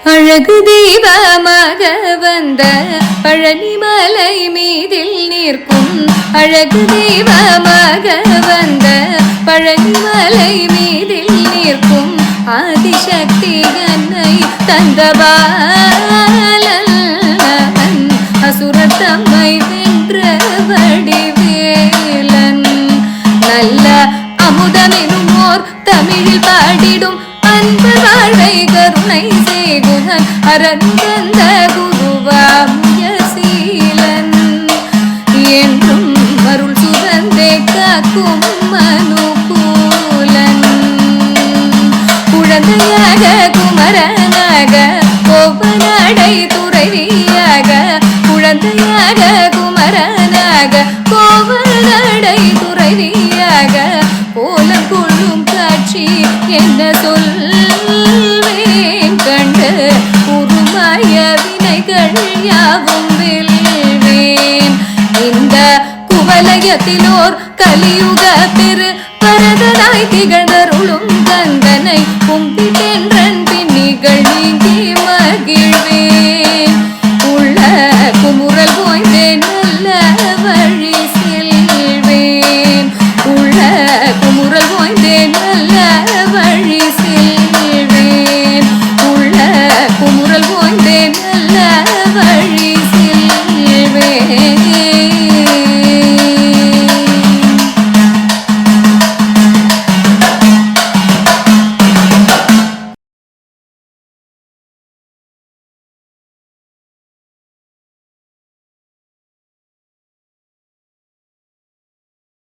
அழகு தெய்வமாக வந்த பழனிமலை மீதில் நிற்கும் அழகு தெய்வமாக வந்த பழனிமலை மீதில் நிற்கும் ஆதிசக்தி என்னை தந்தபாலன் அசுரர் தம்மை வென்ற வடிவேலன் நல்ல அமுதமெனுமோர் தமிழில் பாடிடும் அன்பு வாழ்வை கருணை செய்குகன் அரந்தந்த குருவாமுயசீலன் என்றும் அருள் சுரந்தே காக்கும் மனுகூலன் குழந்தையாக குமரனாக கோவனடை துறைவியாக குழந்தையாக குமரனாக கோவனடை துறைவியாக கோலம் கொள்ளும் காட்சி என்ன சொல்வேன் கண்டு உருமாய வினைகள் யாவும் வெல்வேன் இந்த குவலயத்திலோர் கலியுக பெரு பரதனாய் திகழ்ந்தருளும் கந்தனை கும்பிட்டென்றன் பின்னிகள் நீங்கி மகிழ்வேன் உள்ள குமுறல் போய்ந்தே நல்ல